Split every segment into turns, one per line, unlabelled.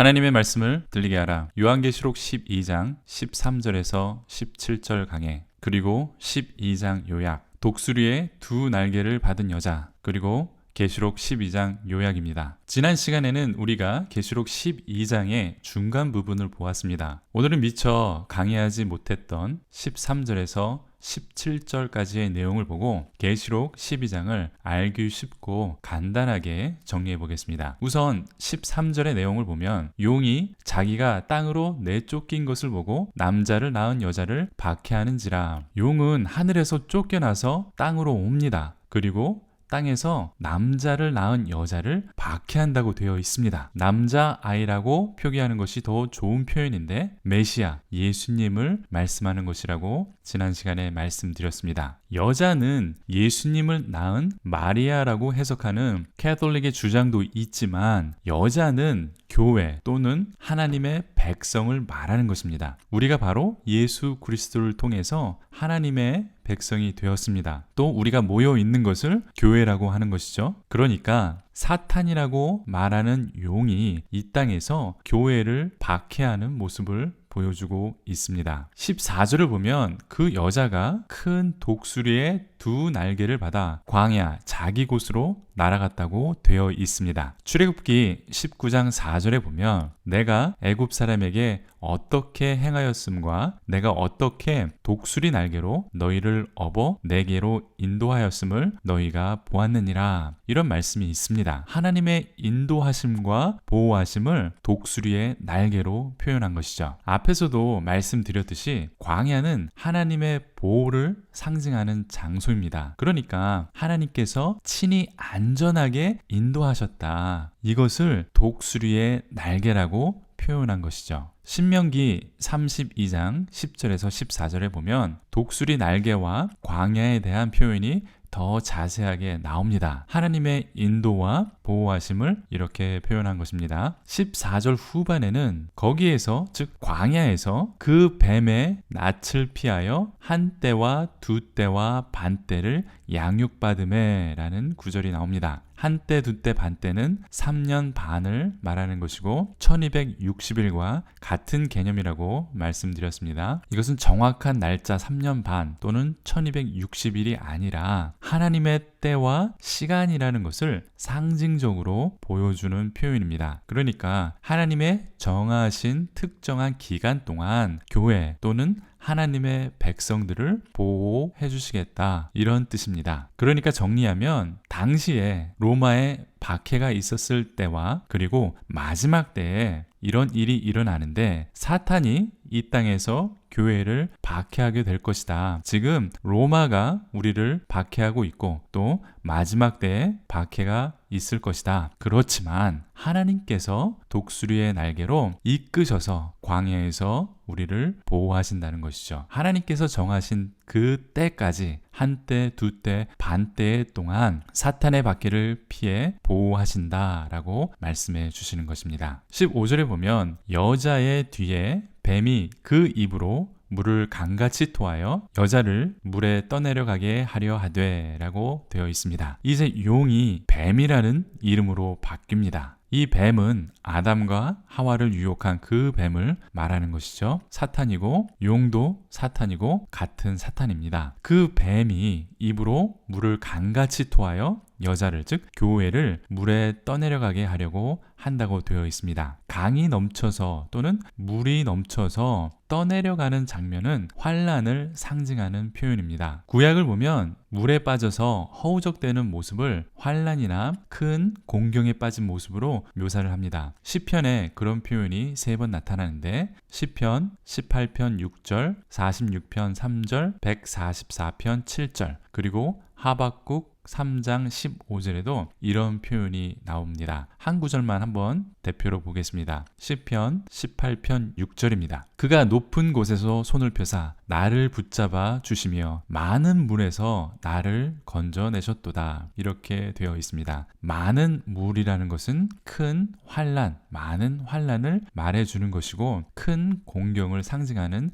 하나님의 말씀을 들리게 하라. 요한계시록 12장 13절에서 17절 강해, 그리고 12장 요약, 독수리의 두 날개를 받은 여자, 그리고 계시록 12장 요약입니다. 지난 시간에는 우리가 계시록 12장의 중간 부분을 보았습니다. 오늘은 미처 강의하지 못했던 13절에서 17절까지의 내용을 보고 계시록 12장을 알기 쉽고 간단하게 정리해 보겠습니다. 우선 13절의 내용을 보면 용이 자기가 땅으로 내쫓긴 것을 보고 남자를 낳은 여자를 박해하는지라. 용은 하늘에서 쫓겨나서 땅으로 옵니다. 그리고 땅에서 남자를 낳은 여자를 박해한다고 되어 있습니다. 남자아이라고 표기하는 것이 더 좋은 표현인데 메시아, 예수님을 말씀하는 것이라고 지난 시간에 말씀드렸습니다. 여자는 예수님을 낳은 마리아라고 해석하는 캐톨릭의 주장도 있지만 여자는 교회 또는 하나님의 백성을 말하는 것입니다. 우리가 바로 예수 그리스도를 통해서 하나님의 백성이 되었습니다. 또 우리가 모여 있는 것을 교회라고 하는 것이죠. 그러니까 사탄이라고 말하는 용이 이 땅에서 교회를 박해하는 모습을 보여주고 있습니다. 14절을 보면 그 여자가 큰 독수리의 두 날개를 받아 광야 자기 곳으로 날아갔다고 되어 있습니다. 출애굽기 19장 4절에 보면 내가 애굽 사람에게 어떻게 행하였음과 내가 어떻게 독수리 날개로 너희를 업어 내게로 인도하였음을 너희가 보았느니라. 이런 말씀이 있습니다. 하나님의 인도하심과 보호하심을 독수리의 날개로 표현한 것이죠. 앞에서도 말씀드렸듯이 광야는 하나님의 보호를 상징하는 장소입니다. 그러니까 하나님께서 친히 안전하게 인도하셨다. 이것을 독수리의 날개라고 표현한 것이죠. 신명기 32장 10절에서 14절에 보면 독수리 날개와 광야에 대한 표현이 더 자세하게 나옵니다. 하나님의 인도와 보호하심을 이렇게 표현한 것입니다. 14절 후반에는 거기에서 즉 광야에서 그 뱀의 낯을 피하여 한 떼와 두 떼와 반 떼를 양육받음에 라는 구절이 나옵니다. 한 떼, 두 떼, 반 떼는 3년 반을 말하는 것이고 1260일과 같은 개념이라고 말씀드렸습니다. 이것은 정확한 날짜 3년 반 또는 1260일이 아니라 하나님의 때와 시간이라는 것을 상징적으로 보여주는 표현입니다. 그러니까 하나님의 정하신 특정한 기간 동안 교회 또는 하나님의 백성들을 보호해 주시겠다, 이런 뜻입니다. 그러니까 정리하면 당시에 로마의 박해가 있었을 때와 그리고 마지막 때에 이런 일이 일어나는데 사탄이 이 땅에서 교회를 박해하게 될 것이다. 지금 로마가 우리를 박해하고 있고 또 마지막 때에 박해가 있을 것이다. 그렇지만 하나님께서 독수리의 날개로 이끄셔서 광야에서 우리를 보호하신다는 것이죠. 하나님께서 정하신 그 때까지 한 때, 두 때, 반 때 동안 사탄의 박해를 피해 보호하신다라고 말씀해 주시는 것입니다. 15절에 보면 여자의 뒤에 뱀이 그 입으로 물을 강같이 토하여 여자를 물에 떠내려가게 하려 하되 라고 되어 있습니다. 이제 용이 뱀이라는 이름으로 바뀝니다. 이 뱀은 아담과 하와를 유혹한 그 뱀을 말하는 것이죠. 사탄이고 용도 사탄이고 같은 사탄입니다. 그 뱀이 입으로 물을 강같이 토하여 여자를 즉 교회를 물에 떠내려가게 하려고 한다고 되어 있습니다. 강이 넘쳐서 또는 물이 넘쳐서 떠내려가는 장면은 환란을 상징하는 표현입니다. 구약을 보면 물에 빠져서 허우적대는 모습을 환란이나 큰 공경에 빠진 모습으로 묘사를 합니다. 시편에 그런 표현이 3번 나타나는데 시편 18편 6절, 46편 3절, 144편 7절, 그리고 하박국 3장 15절에도 이런 표현이 나옵니다. 한 구절만 한번 대표로 보겠습니다. 시편 18편 6절입니다. 그가 높은 곳에서 손을 펴사 나를 붙잡아 주시며 많은 물에서 나를 건져내셨도다. 이렇게 되어 있습니다. 많은 물이라는 것은 큰 환란, 많은 환란을 말해주는 것이고 큰 공경을 상징하는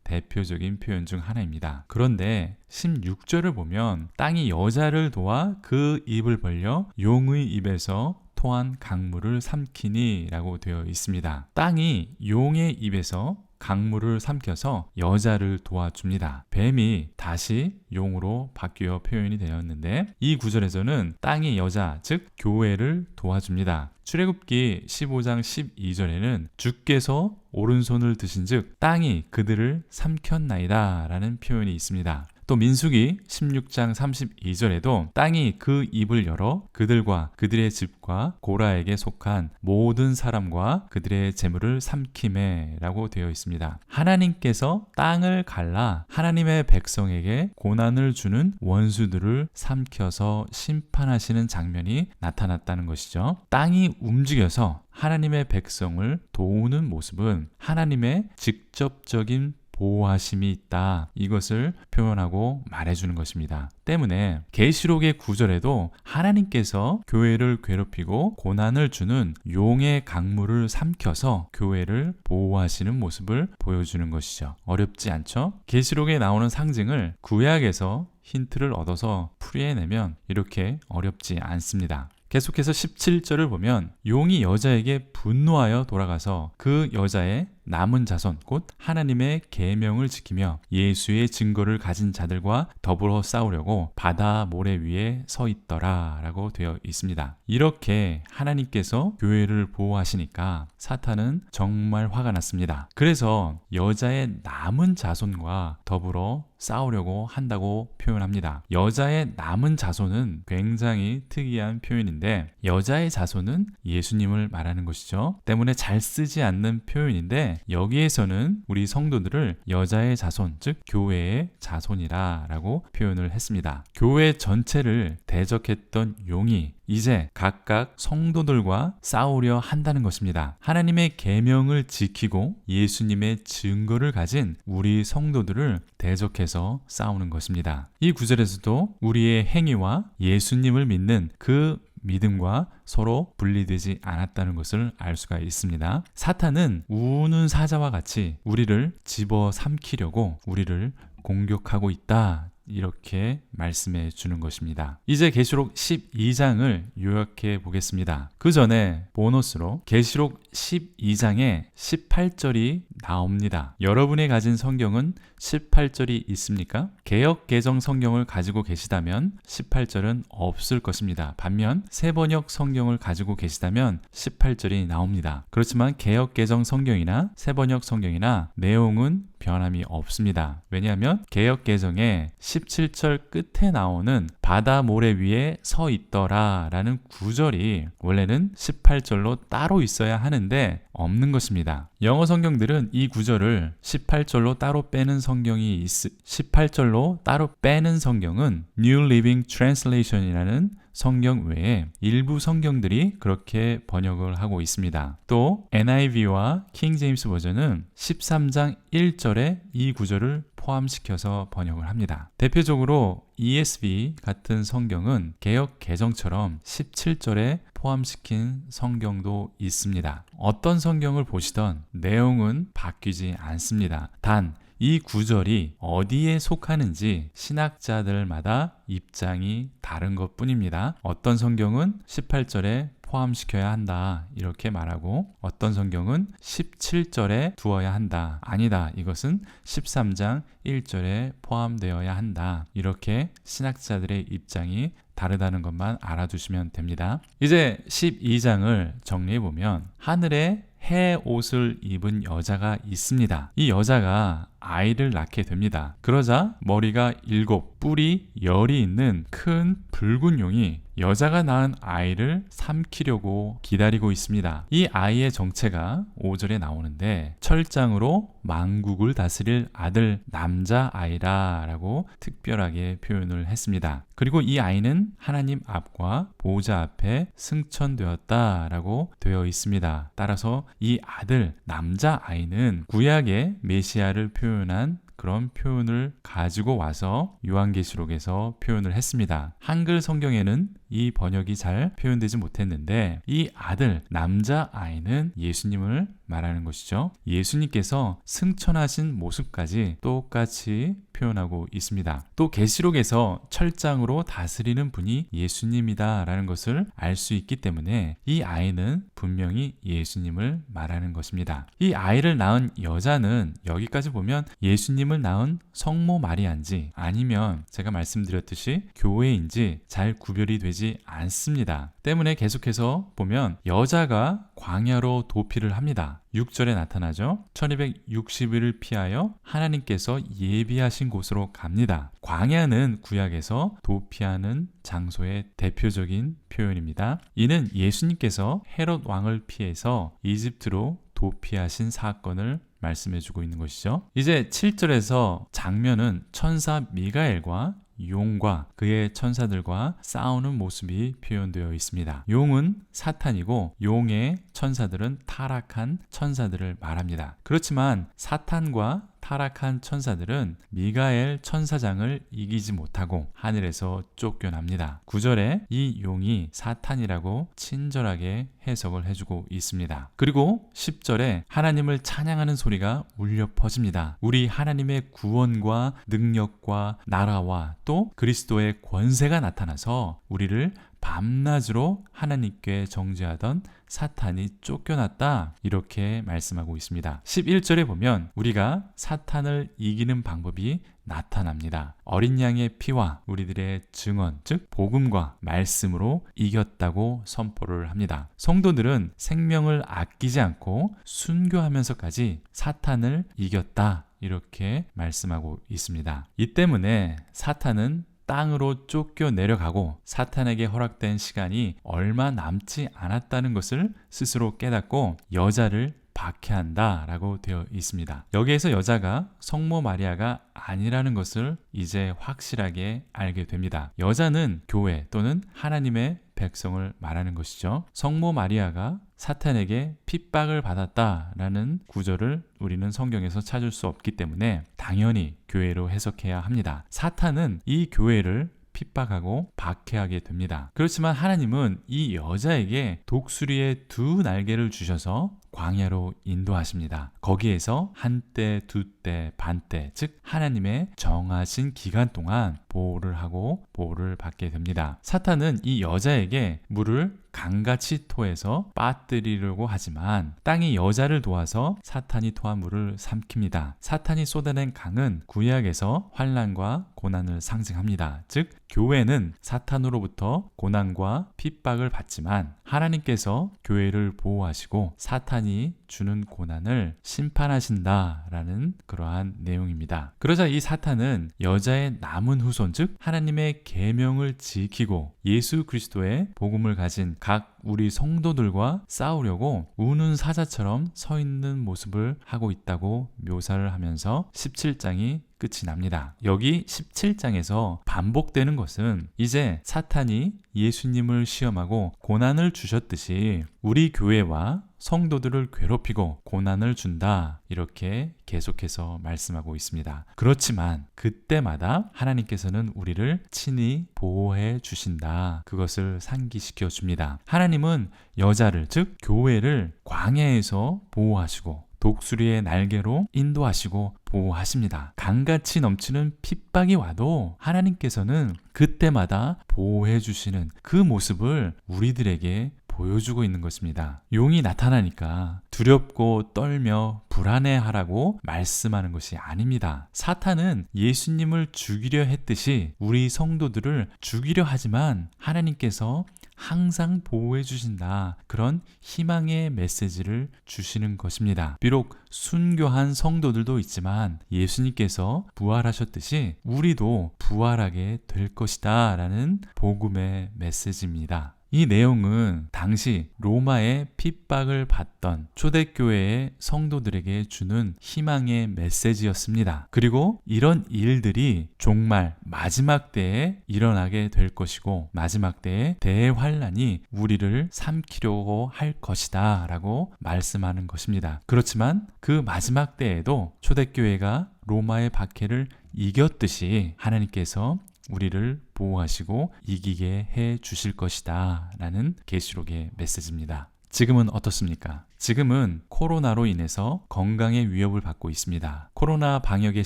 대표적인 표현 중 하나입니다. 그런데 16절을 보면 땅이 여자를 도와 그 입을 벌려 용의 입에서 토한 강물을 삼키니 라고 되어 있습니다. 땅이 용의 입에서 강물을 삼켜서 여자를 도와줍니다. 뱀이 다시 용으로 바뀌어 표현이 되었는데 이 구절에서는 땅이 여자, 즉 교회를 도와줍니다. 출애굽기 15장 12절에는 주께서 오른손을 드신 즉 땅이 그들을 삼켰나이다 라는 표현이 있습니다. 또 민수기 16장 32절에도 땅이 그 입을 열어 그들과 그들의 집과 고라에게 속한 모든 사람과 그들의 재물을 삼키매 라고 되어 있습니다. 하나님께서 땅을 갈라 하나님의 백성에게 고난을 주는 원수들을 삼켜서 심판하시는 장면이 나타났다는 것이죠. 땅이 움직여서 하나님의 백성을 도우는 모습은 하나님의 직접적인 보호하심이 있다. 이것을 표현하고 말해주는 것입니다. 때문에 계시록의 9절에도 하나님께서 교회를 괴롭히고 고난을 주는 용의 강물을 삼켜서 교회를 보호하시는 모습을 보여주는 것이죠. 어렵지 않죠? 계시록에 나오는 상징을 구약에서 힌트를 얻어서 풀이해내면 이렇게 어렵지 않습니다. 계속해서 17절을 보면 용이 여자에게 분노하여 돌아가서 그 여자의 남은 자손 곧 하나님의 계명을 지키며 예수의 증거를 가진 자들과 더불어 싸우려고 바다 모래 위에 서 있더라 라고 되어 있습니다. 이렇게 하나님께서 교회를 보호하시니까 사탄은 정말 화가 났습니다. 그래서 여자의 남은 자손과 더불어 싸우려고 한다고 표현합니다. 여자의 남은 자손은 굉장히 특이한 표현인데 여자의 자손은 예수님을 말하는 것이죠. 때문에 잘 쓰지 않는 표현인데 여기에서는 우리 성도들을 여자의 자손, 즉 교회의 자손이라 라고 표현을 했습니다. 교회 전체를 대적했던 용이 이제 각각 성도들과 싸우려 한다는 것입니다. 하나님의 계명을 지키고 예수님의 증거를 가진 우리 성도들을 대적해서 싸우는 것입니다. 이 구절에서도 우리의 행위와 예수님을 믿는 그 믿음과 서로 분리되지 않았다는 것을 알 수가 있습니다. 사탄은 우는 사자와 같이 우리를 집어삼키려고 우리를 공격하고 있다. 이렇게 말씀해 주는 것입니다. 이제 계시록 12장을 요약해 보겠습니다. 그 전에 보너스로 계시록 12장에 18절이 나옵니다. 여러분이 가진 성경은 18절이 있습니까? 개역 개정 성경을 가지고 계시다면 18절은 없을 것입니다. 반면 새번역 성경을 가지고 계시다면 18절이 나옵니다. 그렇지만 개역 개정 성경이나 새번역 성경이나 내용은 변함이 없습니다. 왜냐하면 개역 개정에 17절 끝에 나오는 바다 모래 위에 서 있더라 라는 구절이 원래는 18절로 따로 있어야 하는데 없는 것입니다. 영어 성경들은 이 구절을 18절로 따로 빼는 18절로 따로 빼는 성경은 New Living Translation이라는 성경 외에 일부 성경들이 그렇게 번역을 하고 있습니다. 또 NIV와 킹 제임스 버전은 13장 1절에 이 구절을 포함시켜서 번역을 합니다. 대표적으로 ESV 같은 성경은 개역 개정처럼 17절에 포함시킨 성경도 있습니다. 어떤 성경을 보시던 내용은 바뀌지 않습니다. 단 이 구절이 어디에 속하는지 신학자들마다 입장이 다른 것 뿐입니다. 어떤 성경은 18절에 포함시켜야 한다 이렇게 말하고 어떤 성경은 17절에 두어야 한다. 아니다. 이것은 13장 1절에 포함되어야 한다. 이렇게 신학자들의 입장이 다르다는 것만 알아두시면 됩니다. 이제 12장을 정리해보면 하늘에 해 옷을 입은 여자가 있습니다. 이 여자가 아이를 낳게 됩니다. 그러자 머리가 7, 뿔이 10이 있는 큰 붉은 용이 여자가 낳은 아이를 삼키려고 기다리고 있습니다. 이 아이의 정체가 5절에 나오는데 철장으로 만국을 다스릴 아들 남자아이라 라고 특별하게 표현을 했습니다. 그리고 이 아이는 하나님 앞과 보호자 앞에 승천되었다 라고 되어 있습니다. 따라서 이 아들 남자아이는 구약의 메시아를 표현한 그런 표현을 가지고 와서 요한계시록에서 표현을 했습니다. 한글 성경에는 이 번역이 잘 표현되지 못했는데 이 아들 남자아이는 예수님을 말하는 것이죠. 예수님께서 승천하신 모습까지 똑같이 표현하고 있습니다. 또 계시록에서 철장으로 다스리는 분이 예수님이다라는 것을 알 수 있기 때문에 이 아이는 분명히 예수님을 말하는 것입니다. 이 아이를 낳은 여자는 여기까지 보면 예수님을 낳은 성모 마리아인지 아니면 제가 말씀드렸듯이 교회인지 잘 구별이 되지 않습니다. 때문에 계속해서 보면 여자가 광야로 도피를 합니다. 6절에 나타나죠. 1260일을 피하여 하나님께서 예비하신 곳으로 갑니다. 광야는 구약에서 도피하는 장소의 대표적인 표현입니다. 이는 예수님께서 헤롯 왕을 피해서 이집트로 도피하신 사건을 말씀해주고 있는 것이죠. 이제 7절에서 장면은 천사 미가엘과 용과 그의 천사들과 싸우는 모습이 표현되어 있습니다. 용은 사탄이고 용의 천사들은 타락한 천사들을 말합니다. 그렇지만 사탄과 타락한 천사들은 미가엘 천사장을 이기지 못하고 하늘에서 쫓겨납니다. 9절에 이 용이 사탄이라고 친절하게 해석을 해주고 있습니다. 그리고 10절에 하나님을 찬양하는 소리가 울려 퍼집니다. 우리 하나님의 구원과 능력과 나라와 또 그리스도의 권세가 나타나서 우리를 밤낮으로 하나님께 정죄하던 사탄이 쫓겨났다, 이렇게 말씀하고 있습니다. 11절에 보면 우리가 사탄을 이기는 방법이 나타납니다. 어린 양의 피와 우리들의 증언, 즉 복음과 말씀으로 이겼다고 선포를 합니다. 성도들은 생명을 아끼지 않고 순교하면서까지 사탄을 이겼다, 이렇게 말씀하고 있습니다. 이 때문에 사탄은 땅으로 쫓겨 내려가고 사탄에게 허락된 시간이 얼마 남지 않았다는 것을 스스로 깨닫고 여자를 박해한다 라고 되어 있습니다. 여기에서 여자가 성모 마리아가 아니라는 것을 이제 확실하게 알게 됩니다. 여자는 교회 또는 하나님의 백성을 말하는 것이죠. 성모 마리아가 사탄에게 핍박을 받았다라는 구절을 우리는 성경에서 찾을 수 없기 때문에 당연히 교회로 해석해야 합니다. 사탄은 이 교회를 핍박하고 박해하게 됩니다. 그렇지만 하나님은 이 여자에게 독수리의 두 날개를 주셔서 광야로 인도하십니다. 거기에서 한때, 두때, 반때, 즉 하나님의 정하신 기간 동안 보호를 하고 보호를 받게 됩니다. 사탄은 이 여자에게 물을 강같이 토해서 빠뜨리려고 하지만 땅이 여자를 도와서 사탄이 토한 물을 삼킵니다. 사탄이 쏟아낸 강은 구약에서 환난과 고난을 상징합니다. 즉 교회는 사탄으로부터 고난과 핍박을 받지만 하나님께서 교회를 보호하시고 사탄이 주는 고난을 심판하신다라는 그러한 내용입니다. 그러자 이 사탄은 여자의 남은 후손, 즉 하나님의 계명을 지키고 예수 그리스도의 복음을 가진 각 우리 성도들과 싸우려고 우는 사자처럼 서 있는 모습을 하고 있다고 묘사를 하면서 17장이 끝이 납니다. 여기 17장에서 반복되는 것은 이제 사탄이 예수님을 시험하고 고난을 주셨듯이 우리 교회와 성도들을 괴롭히고 고난을 준다, 이렇게 계속해서 말씀하고 있습니다. 그렇지만 그때마다 하나님께서는 우리를 친히 보호해 주신다, 그것을 상기시켜 줍니다. 하나님은 여자를, 즉 교회를 광야에서 보호하시고 독수리의 날개로 인도하시고 보호하십니다. 강같이 넘치는 핍박이 와도 하나님께서는 그때마다 보호해 주시는 그 모습을 우리들에게 보여주고 있는 것입니다. 용이 나타나니까 두렵고 떨며 불안해하라고 말씀하는 것이 아닙니다. 사탄은 예수님을 죽이려 했듯이 우리 성도들을 죽이려 하지만 하나님께서 항상 보호해 주신다, 그런 희망의 메시지를 주시는 것입니다. 비록 순교한 성도들도 있지만 예수님께서 부활하셨듯이 우리도 부활하게 될 것이다 라는 복음의 메시지입니다. 이 내용은 당시 로마의 핍박을 받던 초대교회의 성도들에게 주는 희망의 메시지였습니다. 그리고 이런 일들이 종말 마지막 때에 일어나게 될 것이고 마지막 때에 대환란이 우리를 삼키려고 할 것이다 라고 말씀하는 것입니다. 그렇지만 그 마지막 때에도 초대교회가 로마의 박해를 이겼듯이 하나님께서 우리를 보호하시고 이기게 해 주실 것이다 라는 계시록의 메시지입니다. 지금은 어떻습니까? 지금은 코로나로 인해서 건강의 위협을 받고 있습니다. 코로나 방역의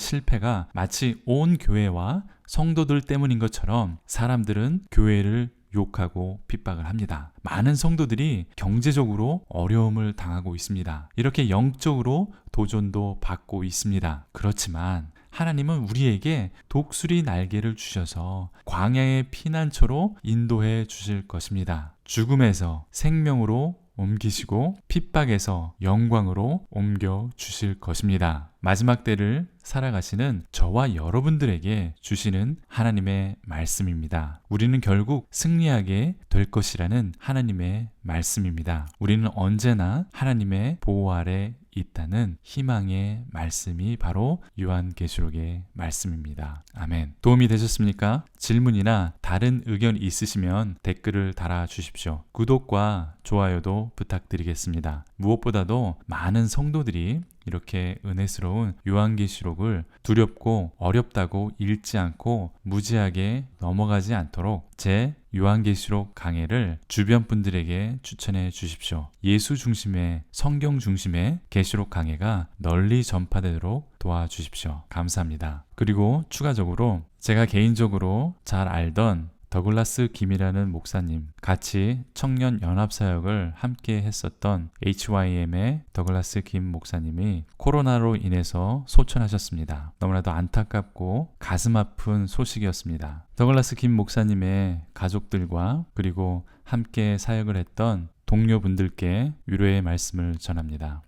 실패가 마치 온 교회와 성도들 때문인 것처럼 사람들은 교회를 욕하고 핍박을 합니다. 많은 성도들이 경제적으로 어려움을 당하고 있습니다. 이렇게 영적으로 도전도 받고 있습니다. 그렇지만 하나님은 우리에게 독수리 날개를 주셔서 광야의 피난처로 인도해 주실 것입니다. 죽음에서 생명으로 옮기시고 핍박에서 영광으로 옮겨 주실 것입니다. 마지막 때를 살아가시는 저와 여러분들에게 주시는 하나님의 말씀입니다. 우리는 결국 승리하게 될 것이라는 하나님의 말씀입니다. 우리는 언제나 하나님의 보호 아래 있다는 희망의 말씀이 바로 요한계시록의 말씀입니다. 아멘. 도움이 되셨습니까? 질문이나 다른 의견 있으시면 댓글을 달아주십시오. 구독과 좋아요도 부탁드리겠습니다. 무엇보다도 많은 성도들이 이렇게 은혜스러운 요한계시록을 두렵고 어렵다고 읽지 않고 무지하게 넘어가지 않도록 제 요한계시록 강해를 주변 분들에게 추천해 주십시오. 예수 중심의 성경 중심의 계시록 강해가 널리 전파되도록 도와주십시오. 감사합니다. 그리고 추가적으로 제가 개인적으로 잘 알던 더글라스 김이라는 목사님, 같이 청년 연합사역을 함께 했었던 HYM의 더글라스 김 목사님이 코로나로 인해서 소천하셨습니다. 너무나도 안타깝고 가슴 아픈 소식이었습니다. 더글라스 김 목사님의 가족들과 그리고 함께 사역을 했던 동료분들께 위로의 말씀을 전합니다.